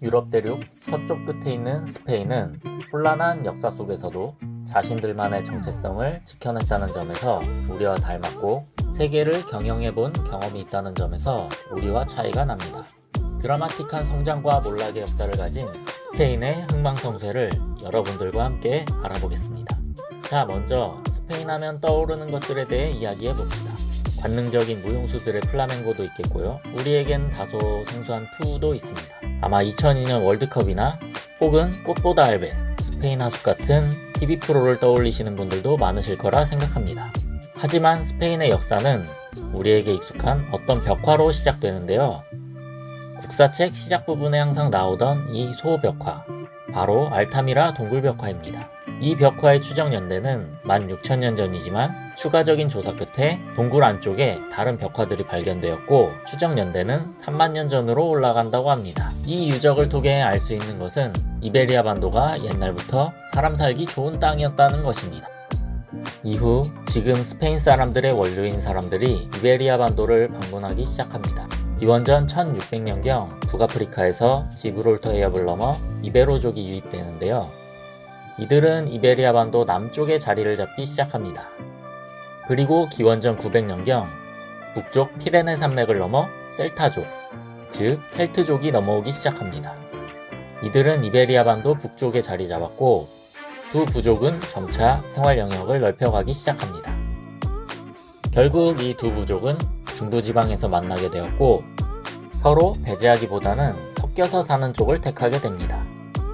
유럽 대륙 서쪽 끝에 있는 스페인은 혼란한 역사 속에서도 자신들만의 정체성을 지켜냈다는 점에서 우리와 닮았고 세계를 경영해본 경험이 있다는 점에서 우리와 차이가 납니다. 드라마틱한 성장과 몰락의 역사를 가진 스페인의 흥망성쇠를 여러분들과 함께 알아보겠습니다. 자, 먼저 스페인 하면 떠오르는 것들에 대해 이야기해봅시다. 관능적인 무용수들의 플라멩고도 있겠고요. 우리에겐 다소 생소한 투도 있습니다. 아마 2002년 월드컵이나 혹은 꽃보다 알베, 스페인 하숙 같은 TV 프로를 떠올리시는 분들도 많으실 거라 생각합니다. 하지만 스페인의 역사는 우리에게 익숙한 어떤 벽화로 시작되는데요. 국사책 시작 부분에 항상 나오던 이 소벽화, 바로 알타미라 동굴벽화입니다. 이 벽화의 추정 연대는 16,000년 전이지만 추가적인 조사 끝에 동굴 안쪽에 다른 벽화들이 발견되었고 추정 연대는 30,000년 전으로 올라간다고 합니다. 이 유적을 통해 알 수 있는 것은 이베리아 반도가 옛날부터 사람 살기 좋은 땅이었다는 것입니다. 이후 지금 스페인 사람들의 원료인 사람들이 이베리아 반도를 방문하기 시작합니다. 기원전 1600년경 북아프리카에서 지브롤터 해협을 넘어 이베로족이 유입되는데요. 이들은 이베리아 반도 남쪽에 자리를 잡기 시작합니다. 그리고 기원전 900년경 북쪽 피레네 산맥을 넘어 셀타족, 즉 켈트족이 넘어오기 시작합니다. 이들은 이베리아 반도 북쪽에 자리 잡았고 두 부족은 점차 생활 영역을 넓혀가기 시작합니다. 결국 이 두 부족은 중부지방에서 만나게 되었고 서로 배제하기보다는 섞여서 사는 쪽을 택하게 됩니다.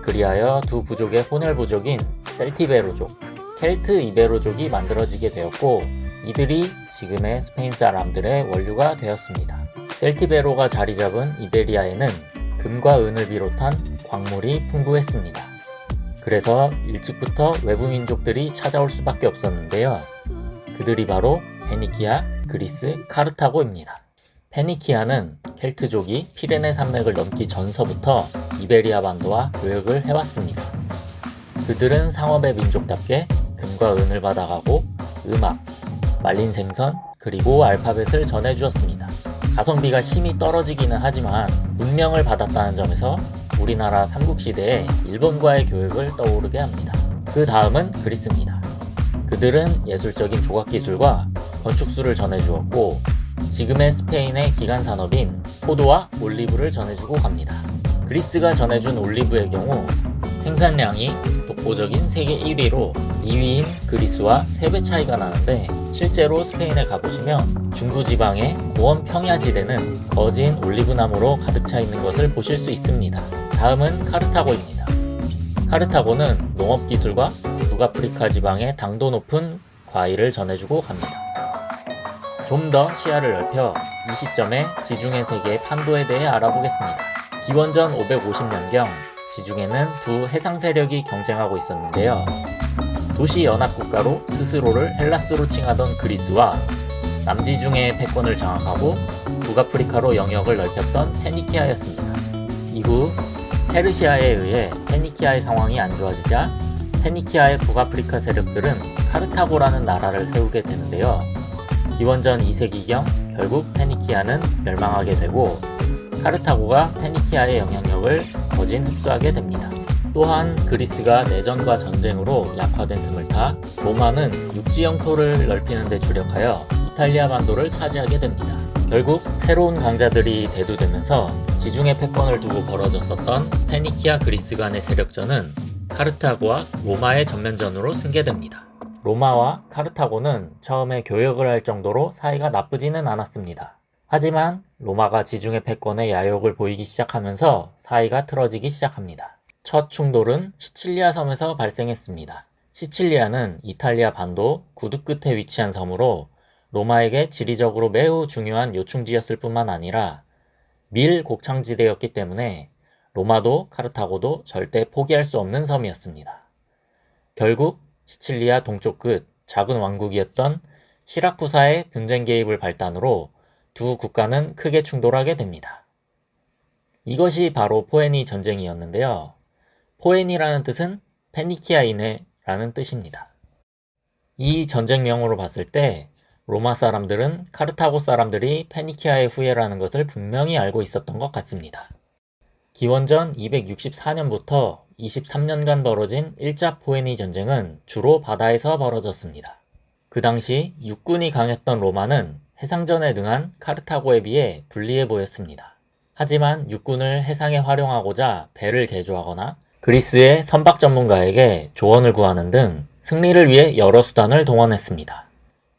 그리하여 두 부족의 혼혈 부족인 셀티베로족, 켈트 이베로족이 만들어지게 되었고 이들이 지금의 스페인 사람들의 원류가 되었습니다. 셀티베로가 자리 잡은 이베리아에는 금과 은을 비롯한 광물이 풍부했습니다. 그래서 일찍부터 외부 민족들이 찾아올 수밖에 없었는데요. 그들이 바로 페니키아, 그리스, 카르타고입니다. 페니키아는 켈트족이 피레네 산맥을 넘기 전서부터 이베리아 반도와 교역을 해왔습니다. 그들은 상업의 민족답게 금과 은을 받아가고 음악, 말린 생선, 그리고 알파벳을 전해주었습니다. 가성비가 심히 떨어지기는 하지만 문명을 받았다는 점에서 우리나라 삼국시대에 일본과의 교역을 떠오르게 합니다. 그 다음은 그리스입니다. 그들은 예술적인 조각기술과 건축술을 전해주었고 지금의 스페인의 기간 산업인 포도와 올리브를 전해주고 갑니다. 그리스가 전해준 올리브의 경우 생산량이 독보적인 세계 1위로 2위인 그리스와 3배 차이가 나는데 실제로 스페인에 가보시면 중부지방의 고원 평야지대는 거진 올리브나무로 가득 차 있는 것을 보실 수 있습니다. 다음은 카르타고입니다. 카르타고는 농업기술과 북아프리카 지방의 당도 높은 과일을 전해주고 갑니다. 좀 더 시야를 넓혀 이 시점에 지중해 세계의 판도에 대해 알아보겠습니다. 기원전 550년경 지중해는 두 해상 세력이 경쟁하고 있었는데요. 도시 연합국가로 스스로를 헬라스로 칭하던 그리스와 남지중해의 패권을 장악하고 북아프리카로 영역을 넓혔던 페니키아였습니다. 이후 페르시아에 의해 페니키아의 상황이 안 좋아지자 페니키아의 북아프리카 세력들은 카르타고라는 나라를 세우게 되는데요. 기원전 2세기경 결국 페니키아는 멸망하게 되고 카르타고가 페니키아의 영향력을 거진 흡수하게 됩니다. 또한 그리스가 내전과 전쟁으로 약화된 틈을 타 로마는 육지 영토를 넓히는 데 주력하여 이탈리아 반도를 차지하게 됩니다. 결국 새로운 강자들이 대두되면서 지중해 패권을 두고 벌어졌었던 페니키아 그리스 간의 세력전은 카르타고와 로마의 전면전으로 승계됩니다. 로마와 카르타고는 처음에 교역을 할 정도로 사이가 나쁘지는 않았습니다. 하지만 로마가 지중해 패권에 야욕을 보이기 시작하면서 사이가 틀어지기 시작합니다. 첫 충돌은 시칠리아 섬에서 발생했습니다. 시칠리아는 이탈리아 반도 구두 끝에 위치한 섬으로 로마에게 지리적으로 매우 중요한 요충지였을 뿐만 아니라 밀 곡창지대였기 때문에 로마도 카르타고도 절대 포기할 수 없는 섬이었습니다. 결국 시칠리아 동쪽 끝 작은 왕국이었던 시라쿠사의 분쟁 개입을 발단으로 두 국가는 크게 충돌하게 됩니다. 이것이 바로 포에니 전쟁이었는데요. 포에니라는 뜻은 페니키아인해라는 뜻입니다. 이 전쟁명으로 봤을 때 로마 사람들은 카르타고 사람들이 페니키아의 후예라는 것을 분명히 알고 있었던 것 같습니다. 기원전 264년부터 23년간 벌어진 1차 포에니 전쟁은 주로 바다에서 벌어졌습니다. 그 당시 육군이 강했던 로마는 해상전에 능한 카르타고에 비해 불리해 보였습니다. 하지만 육군을 해상에 활용하고자 배를 개조하거나 그리스의 선박 전문가에게 조언을 구하는 등 승리를 위해 여러 수단을 동원했습니다.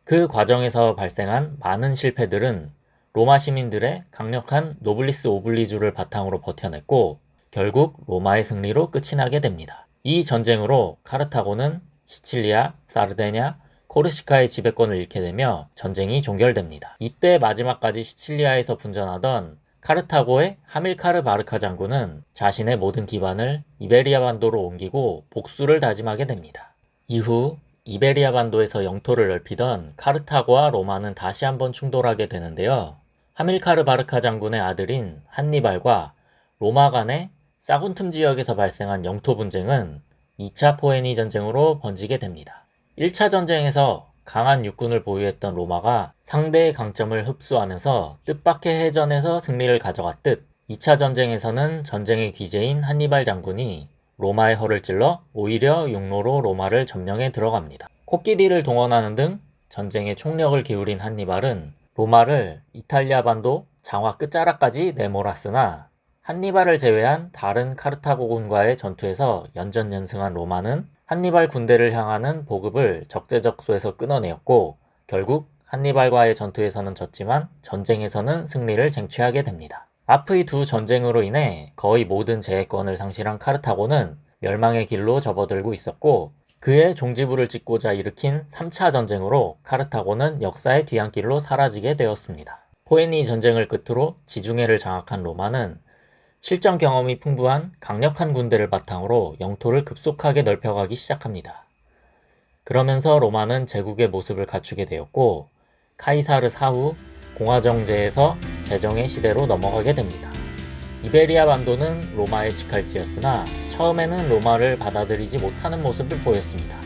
그 과정에서 발생한 많은 실패들은 로마 시민들의 강력한 노블리스 오블리주를 바탕으로 버텨냈고 결국 로마의 승리로 끝이 나게 됩니다. 이 전쟁으로 카르타고는 시칠리아, 사르데냐, 코르시카의 지배권을 잃게 되며 전쟁이 종결됩니다. 이때 마지막까지 시칠리아에서 분전하던 카르타고의 하밀카르 바르카 장군은 자신의 모든 기반을 이베리아 반도로 옮기고 복수를 다짐하게 됩니다. 이후 이베리아 반도에서 영토를 넓히던 카르타고와 로마는 다시 한번 충돌하게 되는데요. 하밀카르 바르카 장군의 아들인 한니발과 로마 간의 사군툼 지역에서 발생한 영토 분쟁은 2차 포에니 전쟁으로 번지게 됩니다. 1차 전쟁에서 강한 육군을 보유했던 로마가 상대의 강점을 흡수하면서 뜻밖의 해전에서 승리를 가져갔듯 2차 전쟁에서는 전쟁의 귀재인 한니발 장군이 로마의 허를 찔러 오히려 육로로 로마를 점령해 들어갑니다. 코끼리를 동원하는 등 전쟁에 총력을 기울인 한니발은 로마를 이탈리아 반도 장화 끝자락까지 내몰았으나 한니발을 제외한 다른 카르타고군과의 전투에서 연전연승한 로마는 한니발 군대를 향하는 보급을 적재적소에서 끊어내었고 결국 한니발과의 전투에서는 졌지만 전쟁에서는 승리를 쟁취하게 됩니다. 앞의 두 전쟁으로 인해 거의 모든 제해권을 상실한 카르타고는 멸망의 길로 접어들고 있었고 그의 종지부를 찍고자 일으킨 3차 전쟁으로 카르타고는 역사의 뒤안길로 사라지게 되었습니다. 포에니 전쟁을 끝으로 지중해를 장악한 로마는 실전 경험이 풍부한 강력한 군대를 바탕으로 영토를 급속하게 넓혀가기 시작합니다. 그러면서 로마는 제국의 모습을 갖추게 되었고 카이사르 사후 공화정제에서 제정의 시대로 넘어가게 됩니다. 이베리아 반도는 로마의 직할지였으나 처음에는 로마를 받아들이지 못하는 모습을 보였습니다.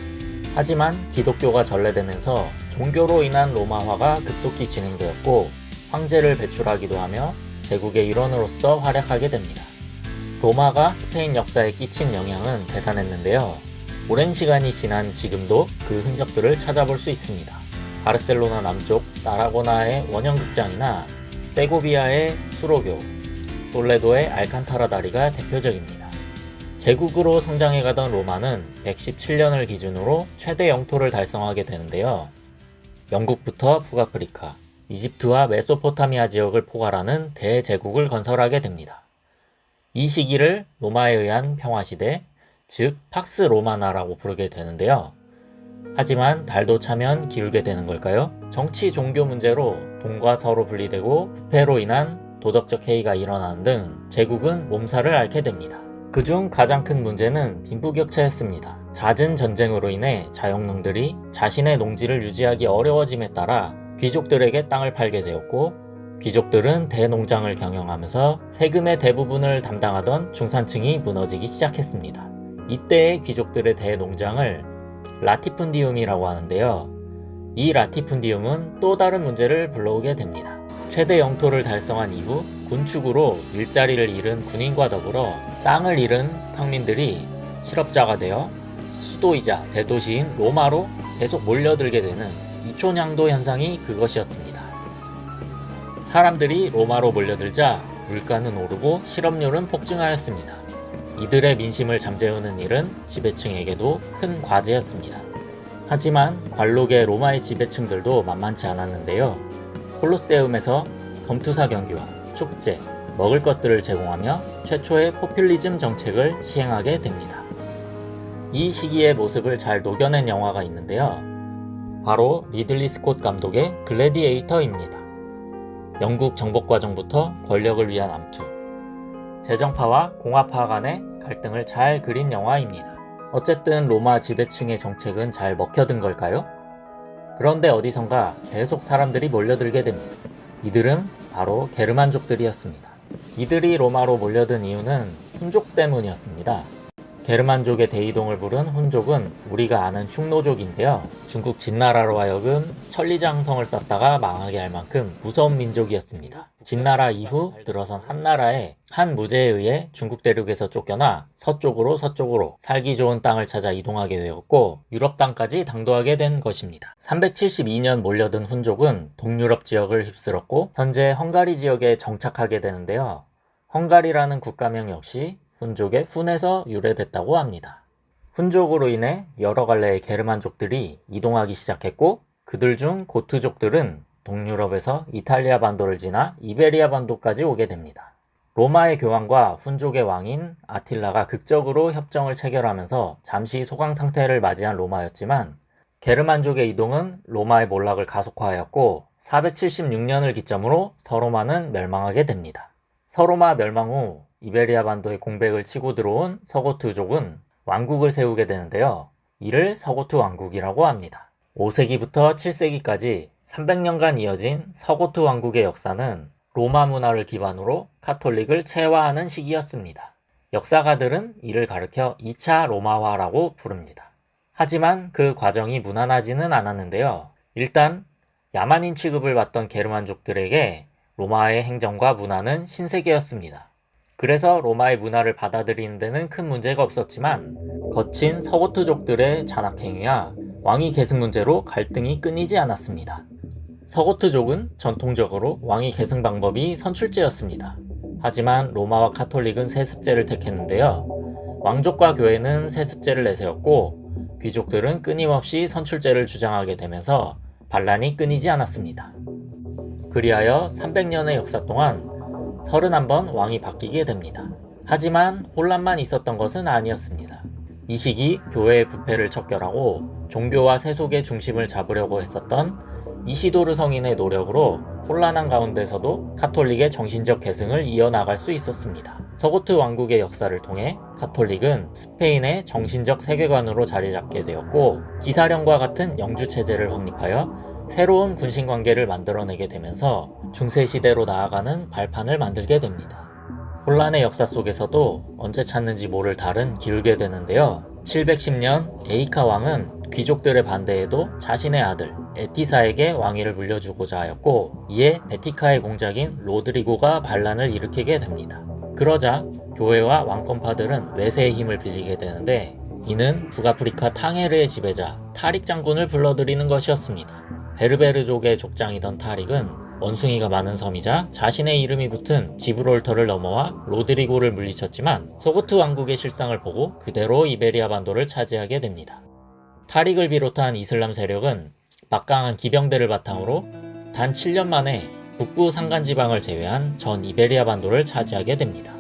하지만 기독교가 전래되면서 종교로 인한 로마화가 급속히 진행되었고 황제를 배출하기도 하며 제국의 일원으로서 활약하게 됩니다. 로마가 스페인 역사에 끼친 영향은 대단했는데요. 오랜 시간이 지난 지금도 그 흔적들을 찾아볼 수 있습니다. 바르셀로나 남쪽 나라고나의 원형극장이나 세고비아의 수로교, 톨레도의 알칸타라 다리가 대표적입니다. 제국으로 성장해가던 로마는 117년을 기준으로 최대 영토를 달성하게 되는데요. 영국부터 북아프리카, 이집트와 메소포타미아 지역을 포괄하는 대제국을 건설하게 됩니다. 이 시기를 로마에 의한 평화시대, 즉 팍스 로마나라고 부르게 되는데요. 하지만 달도 차면 기울게 되는 걸까요? 정치 종교 문제로 동과 서로 분리되고 부패로 인한 도덕적 해이가 일어나는 등 제국은 몸살을 앓게 됩니다. 그중 가장 큰 문제는 빈부격차였습니다. 잦은 전쟁으로 인해 자영농들이 자신의 농지를 유지하기 어려워짐에 따라 귀족들에게 땅을 팔게 되었고 귀족들은 대농장을 경영하면서 세금의 대부분을 담당하던 중산층이 무너지기 시작했습니다. 이때의 귀족들의 대농장을 라티푼디움이라고 하는데요. 이 라티푼디움은 또 다른 문제를 불러오게 됩니다. 최대 영토를 달성한 이후 군축으로 일자리를 잃은 군인과 더불어 땅을 잃은 평민들이 실업자가 되어 수도이자 대도시인 로마로 계속 몰려들게 되는 이촌향도 현상이 그것이었습니다. 사람들이 로마로 몰려들자 물가는 오르고 실업률은 폭증하였습니다. 이들의 민심을 잠재우는 일은 지배층에게도 큰 과제였습니다. 하지만 관록의 로마의 지배층들도 만만치 않았는데요. 콜로세움에서 검투사 경기와 축제, 먹을 것들을 제공하며 최초의 포퓰리즘 정책을 시행하게 됩니다. 이 시기의 모습을 잘 녹여낸 영화가 있는데요. 바로 리들리 스콧 감독의 글래디에이터입니다. 영국 정복과정부터 권력을 위한 암투, 재정파와 공화파 간의 갈등을 잘 그린 영화입니다. 어쨌든 로마 지배층의 정책은 잘 먹혀든 걸까요? 그런데 어디선가 계속 사람들이 몰려들게 됩니다. 이들은 바로 게르만족들이었습니다. 이들이 로마로 몰려든 이유는 훈족 때문이었습니다. 게르만족의 대이동을 부른 훈족은 우리가 아는 흉노족인데요. 중국 진나라로 하여금 천리장성을 쌓다가 망하게 할 만큼 무서운 민족이었습니다. 진나라 이후 들어선 한나라의 한 무제에 의해 중국 대륙에서 쫓겨나 서쪽으로 살기 좋은 땅을 찾아 이동하게 되었고 유럽 땅까지 당도하게 된 것입니다. 372년 몰려든 훈족은 동유럽 지역을 휩쓸었고 현재 헝가리 지역에 정착하게 되는데요. 헝가리라는 국가명 역시 훈족의 훈에서 유래됐다고 합니다. 훈족으로 인해 여러 갈래의 게르만족들이 이동하기 시작했고 그들 중 고트족들은 동유럽에서 이탈리아 반도를 지나 이베리아 반도까지 오게 됩니다. 로마의 교황과 훈족의 왕인 아틸라가 극적으로 협정을 체결하면서 잠시 소강 상태를 맞이한 로마였지만 게르만족의 이동은 로마의 몰락을 가속화하였고 476년을 기점으로 서로마는 멸망하게 됩니다. 서로마 멸망 후 이베리아 반도에 공백을 치고 들어온 서고트족은 왕국을 세우게 되는데요. 이를 서고트 왕국이라고 합니다. 5세기부터 7세기까지 300년간 이어진 서고트 왕국의 역사는 로마 문화를 기반으로 카톨릭을 체화하는 시기였습니다. 역사가들은 이를 가리켜 2차 로마화라고 부릅니다. 하지만 그 과정이 무난하지는 않았는데요. 일단 야만인 취급을 받던 게르만족들에게 로마의 행정과 문화는 신세계였습니다. 그래서 로마의 문화를 받아들이는 데는 큰 문제가 없었지만 거친 서고트족들의 잔악행위와 왕위 계승 문제로 갈등이 끊이지 않았습니다. 서고트족은 전통적으로 왕위 계승 방법이 선출제였습니다. 하지만 로마와 카톨릭은 세습제를 택했는데요. 왕족과 교회는 세습제를 내세웠고 귀족들은 끊임없이 선출제를 주장하게 되면서 반란이 끊이지 않았습니다. 그리하여 300년의 역사 동안 31번 왕이 바뀌게 됩니다. 하지만 혼란만 있었던 것은 아니었습니다. 이 시기 교회의 부패를 척결하고 종교와 세속의 중심을 잡으려고 했었던 이시도르 성인의 노력으로 혼란한 가운데서도 카톨릭의 정신적 계승을 이어나갈 수 있었습니다. 서고트 왕국의 역사를 통해 카톨릭은 스페인의 정신적 세계관으로 자리 잡게 되었고 기사령과 같은 영주체제를 확립하여 새로운 군신관계를 만들어내게 되면서 중세시대로 나아가는 발판을 만들게 됩니다. 혼란의 역사 속에서도 언제 찾는지 모를 달은 기울게 되는데요. 710년 에이카 왕은 귀족들의 반대에도 자신의 아들 에티사에게 왕위를 물려주고자 하였고 이에 베티카의 공작인 로드리고가 반란을 일으키게 됩니다. 그러자 교회와 왕권파들은 외세의 힘을 빌리게 되는데 이는 북아프리카 탕헤르의 지배자 타릭 장군을 불러들이는 것이었습니다. 베르베르족의 족장이던 타릭은 원숭이가 많은 섬이자 자신의 이름이 붙은 지브롤터를 넘어와 로드리고를 물리쳤지만 서고트 왕국의 실상을 보고 그대로 이베리아 반도를 차지하게 됩니다. 타릭을 비롯한 이슬람 세력은 막강한 기병대를 바탕으로 단 7년 만에 북부 산간지방을 제외한 전 이베리아 반도를 차지하게 됩니다.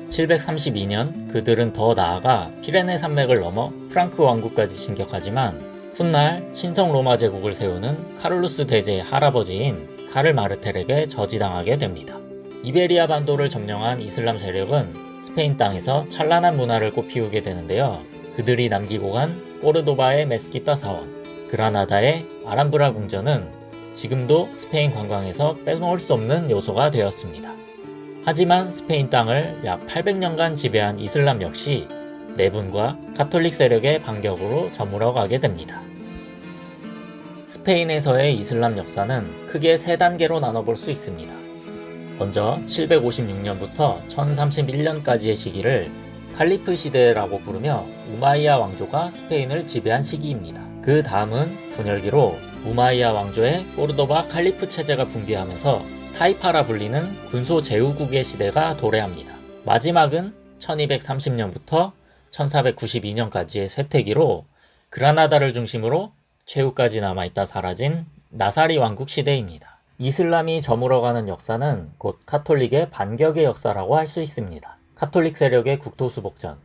732년 그들은 더 나아가 피레네 산맥을 넘어 프랑크 왕국까지 진격하지만 훗날 신성 로마 제국을 세우는 카를루스 대제의 할아버지인 카를 마르텔에게 저지당하게 됩니다. 이베리아 반도를 점령한 이슬람 세력은 스페인 땅에서 찬란한 문화를 꽃피우게 되는데요. 그들이 남기고 간 꼬르도바의 메스키타 사원, 그라나다의 아람브라 궁전은 지금도 스페인 관광에서 빼놓을 수 없는 요소가 되었습니다. 하지만 스페인 땅을 약 800년간 지배한 이슬람 역시 내분과 카톨릭 세력의 반격으로 저물어가게 됩니다. 스페인에서의 이슬람 역사는 크게 세 단계로 나눠볼 수 있습니다. 먼저 756년부터 1031년까지의 시기를 칼리프 시대라고 부르며 우마이야 왕조가 스페인을 지배한 시기입니다. 그 다음은 분열기로 우마이야 왕조의 꼬르도바 칼리프 체제가 붕괴하면서 타이파라 불리는 군소 제후국의 시대가 도래합니다. 마지막은 1230년부터 1492년까지의 쇠퇴기로 그라나다를 중심으로 최후까지 남아있다 사라진 나사리 왕국 시대입니다. 이슬람이 저물어가는 역사는 곧 카톨릭의 반격의 역사라고 할 수 있습니다. 카톨릭 세력의 국토수복전,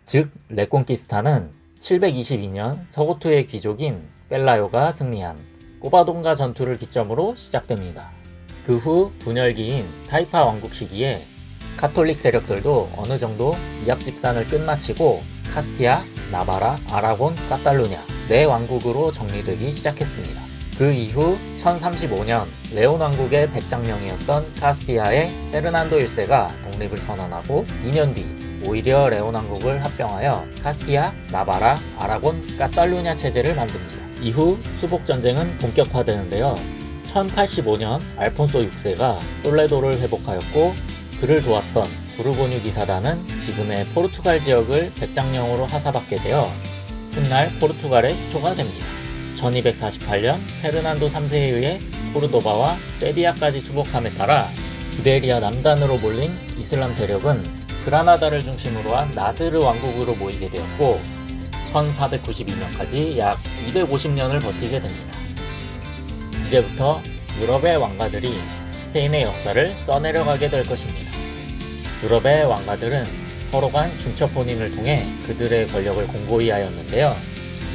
즉 레콘키스타는 722년 서고트의 귀족인 펠라요가 승리한 꼬바동가 전투를 기점으로 시작됩니다. 그 후 분열기인 타이파 왕국 시기에 카톨릭 세력들도 어느 정도 이합집산을 끝마치고 카스티아, 나바라, 아라곤, 카탈루냐 네 왕국으로 정리되기 시작했습니다. 그 이후 1035년 레온 왕국의 백장령이었던 카스티아의 페르난도 1세가 독립을 선언하고 2년 뒤 오히려 레온 왕국을 합병하여 카스티아, 나바라, 아라곤, 까탈루냐 체제를 만듭니다. 이후 수복 전쟁은 본격화되는데요. 1085년 알폰소 6세가 톨레도를 회복하였고 그를 도왔던 부르고뉴 기사단은 지금의 포르투갈 지역을 백장령으로 하사받게 되어 훗날 포르투갈의 시초가 됩니다. 1248년 페르난도 3세에 의해 코르도바와 세비야까지 수복함에 따라 이베리아 남단으로 몰린 이슬람 세력은 그라나다를 중심으로 한 나스르 왕국으로 모이게 되었고 1492년까지 약 250년을 버티게 됩니다. 이제부터 유럽의 왕가들이 스페인의 역사를 써내려가게 될 것입니다. 유럽의 왕가들은 서로 간 중첩 혼인을 통해 그들의 권력을 공고히 하였는데요.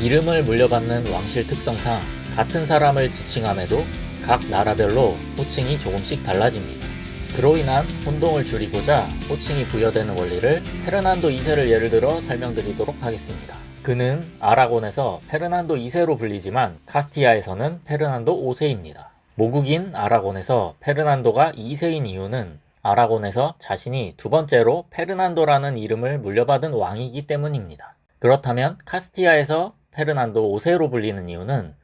이름을 물려받는 왕실 특성상 같은 사람을 지칭함에도 각 나라별로 호칭이 조금씩 달라집니다. 그로 인한 혼동을 줄이고자 호칭이 부여되는 원리를 페르난도 2세를 예를 들어 설명드리도록 하겠습니다. 그는 아라곤에서 페르난도 2세로 불리지만 카스티아에서는 페르난도 5세입니다. 모국인 아라곤에서 페르난도가 2세인 이유는 아라곤에서 자신이 두 번째로 페르난도라는 이름을 물려받은 왕이기 때문입니다. 그렇다면 카스티아에서 페르난도 5세로 불리는 이유는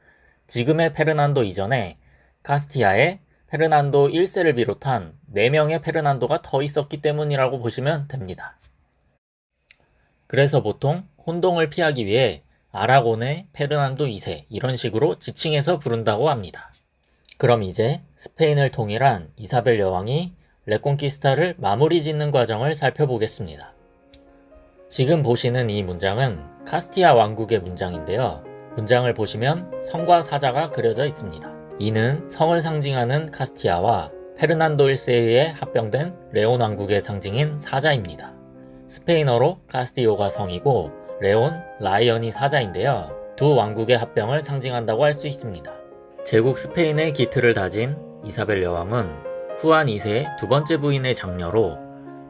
지금의 페르난도 이전에 카스티아에 페르난도 1세를 비롯한 4명의 페르난도가 더 있었기 때문이라고 보시면 됩니다. 그래서 보통 혼동을 피하기 위해 아라곤의 페르난도 2세 이런 식으로 지칭해서 부른다고 합니다. 그럼 이제 스페인을 통일한 이사벨 여왕이 레콘키스타를 마무리 짓는 과정을 살펴보겠습니다. 지금 보시는 이 문장은 카스티아 왕국의 문장인데요. 문장을 보시면 성과 사자가 그려져 있습니다. 이는 성을 상징하는 카스티아와 페르난도 1세에 의해 합병된 레온 왕국의 상징인 사자입니다. 스페인어로 카스티오가 성이고 레온, 라이언이 사자인데요. 두 왕국의 합병을 상징한다고 할 수 있습니다. 제국 스페인의 기틀을 다진 이사벨 여왕은 후안 2세의 두 번째 부인의 장녀로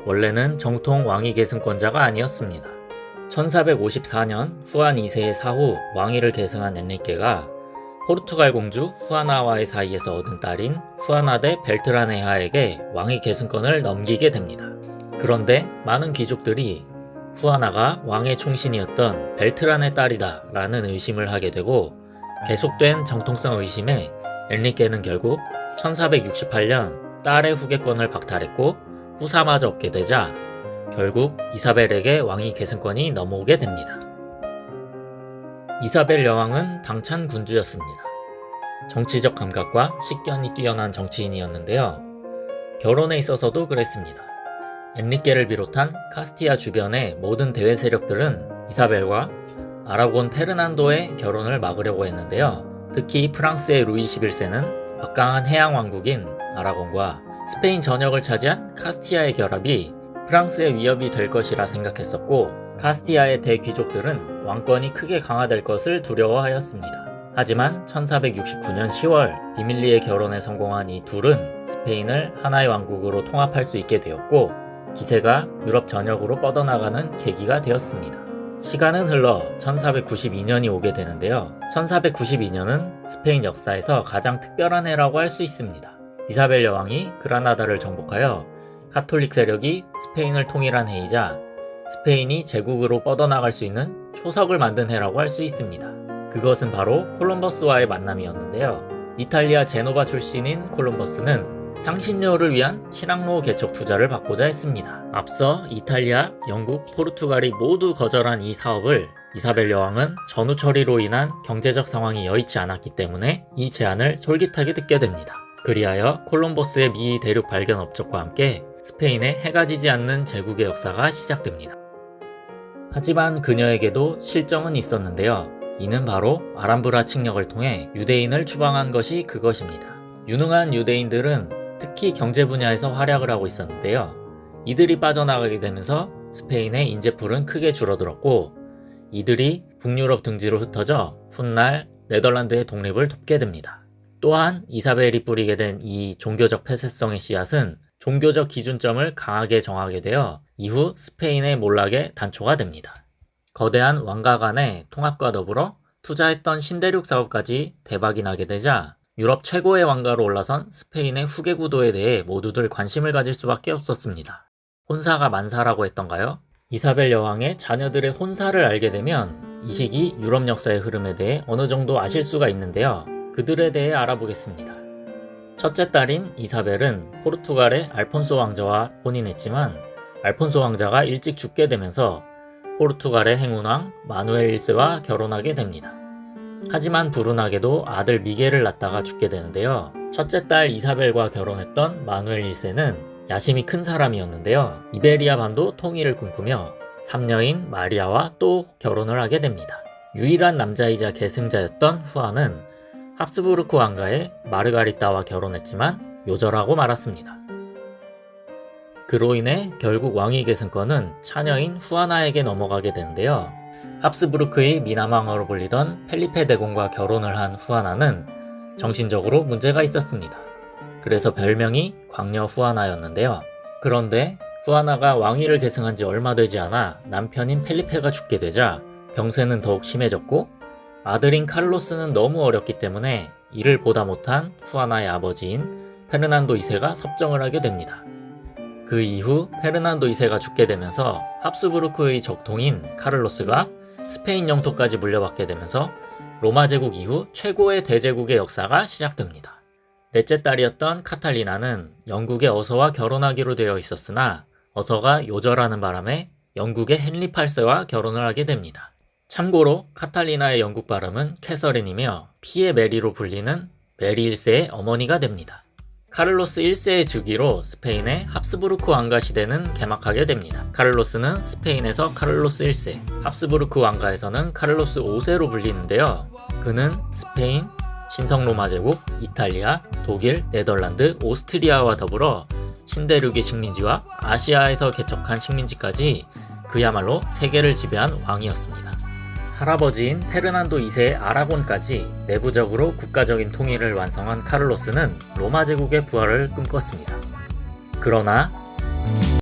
원래는 정통 왕위 계승권자가 아니었습니다. 1454년 후안 2세의 사후 왕위를 계승한 엔리케가 포르투갈 공주 후아나와의 사이에서 얻은 딸인 후아나 데 벨트라네하에게 왕위 계승권을 넘기게 됩니다. 그런데 많은 귀족들이 후아나가 왕의 총신이었던 벨트란의 딸이다 라는 의심을 하게 되고 계속된 정통성 의심에 엔리케는 결국 1468년 딸의 후계권을 박탈했고 후사마저 얻게 되자 결국 이사벨에게 왕위 계승권이 넘어오게 됩니다. 이사벨 여왕은 당찬 군주였습니다. 정치적 감각과 식견이 뛰어난 정치인이었는데요. 결혼에 있어서도 그랬습니다. 엔리케를 비롯한 카스티아 주변의 모든 대외 세력들은 이사벨과 아라곤 페르난도의 결혼을 막으려고 했는데요. 특히 프랑스의 루이 11세는 막강한 해양 왕국인 아라곤과 스페인 전역을 차지한 카스티아의 결합이 프랑스의 위협이 될 것이라 생각했었고 카스티아의 대귀족들은 왕권이 크게 강화될 것을 두려워하였습니다. 하지만 1469년 10월 비밀리에 결혼에 성공한 이 둘은 스페인을 하나의 왕국으로 통합할 수 있게 되었고 기세가 유럽 전역으로 뻗어나가는 계기가 되었습니다. 시간은 흘러 1492년이 오게 되는데요. 1492년은 스페인 역사에서 가장 특별한 해라고 할 수 있습니다. 이사벨 여왕이 그라나다를 정복하여 카톨릭 세력이 스페인을 통일한 해이자 스페인이 제국으로 뻗어나갈 수 있는 초석을 만든 해라고 할 수 있습니다. 그것은 바로 콜럼버스와의 만남이었는데요. 이탈리아 제노바 출신인 콜럼버스는 향신료를 위한 신항로 개척 투자를 받고자 했습니다. 앞서 이탈리아, 영국, 포르투갈이 모두 거절한 이 사업을 이사벨 여왕은 전후 처리로 인한 경제적 상황이 여의치 않았기 때문에 이 제안을 솔깃하게 듣게 됩니다. 그리하여 콜럼버스의 미 대륙 발견 업적과 함께 스페인에 해가 지지 않는 제국의 역사가 시작됩니다. 하지만 그녀에게도 실정은 있었는데요. 이는 바로 아람브라 칙령을 통해 유대인을 추방한 것이 그것입니다. 유능한 유대인들은 특히 경제 분야에서 활약을 하고 있었는데요. 이들이 빠져나가게 되면서 스페인의 인재풀은 크게 줄어들었고 이들이 북유럽 등지로 흩어져 훗날 네덜란드의 독립을 돕게 됩니다. 또한 이사벨이 뿌리게 된 이 종교적 폐쇄성의 씨앗은 종교적 기준점을 강하게 정하게 되어 이후 스페인의 몰락의 단초가 됩니다. 거대한 왕가 간의 통합과 더불어 투자했던 신대륙 사업까지 대박이 나게 되자 유럽 최고의 왕가로 올라선 스페인의 후계 구도에 대해 모두들 관심을 가질 수밖에 없었습니다. 혼사가 만사라고 했던가요? 이사벨 여왕의 자녀들의 혼사를 알게 되면 이 시기 유럽 역사의 흐름에 대해 어느 정도 아실 수가 있는데요. 그들에 대해 알아보겠습니다. 첫째 딸인 이사벨은 포르투갈의 알폰소 왕자와 혼인했지만 알폰소 왕자가 일찍 죽게 되면서 포르투갈의 행운왕 마누엘 1세와 결혼하게 됩니다. 하지만 불운하게도 아들 미겔을 낳다가 죽게 되는데요. 첫째 딸 이사벨과 결혼했던 마누엘 1세는 야심이 큰 사람이었는데요. 이베리아 반도 통일을 꿈꾸며 삼녀인 마리아와 또 결혼을 하게 됩니다. 유일한 남자이자 계승자였던 후아는 합스부르크 왕가의 마르가리따와 결혼했지만 요절하고 말았습니다. 그로 인해 결국 왕위 계승권은 차녀인 후아나에게 넘어가게 되는데요. 합스부르크의 미남왕으로 불리던 펠리페 대공과 결혼을 한 후아나는 정신적으로 문제가 있었습니다. 그래서 별명이 광녀 후아나였는데요. 그런데 후아나가 왕위를 계승한 지 얼마 되지 않아 남편인 펠리페가 죽게 되자 병세는 더욱 심해졌고 아들인 카를로스는 너무 어렸기 때문에 이를 보다 못한 후아나의 아버지인 페르난도 2세가 섭정을 하게 됩니다. 그 이후 페르난도 2세가 죽게 되면서 합스부르크의 적통인 카를로스가 스페인 영토까지 물려받게 되면서 로마 제국 이후 최고의 대제국의 역사가 시작됩니다. 넷째 딸이었던 카탈리나는 영국의 어서와 결혼하기로 되어 있었으나 어서가 요절하는 바람에 영국의 헨리 8세와 결혼을 하게 됩니다. 참고로 카탈리나의 영국 발음은 캐서린이며 피의 메리로 불리는 메리 1세의 어머니가 됩니다. 카를로스 1세의 즉위로 스페인의 합스부르크 왕가 시대는 개막하게 됩니다. 카를로스는 스페인에서 카를로스 1세, 합스부르크 왕가에서는 카를로스 5세로 불리는데요. 그는 스페인, 신성로마 제국, 이탈리아, 독일, 네덜란드, 오스트리아와 더불어 신대륙의 식민지와 아시아에서 개척한 식민지까지 그야말로 세계를 지배한 왕이었습니다. 할아버지인 페르난도 2세의 아라곤까지 내부적으로 국가적인 통일을 완성한 카를로스는 로마 제국의 부활을 꿈꿨습니다. 그러나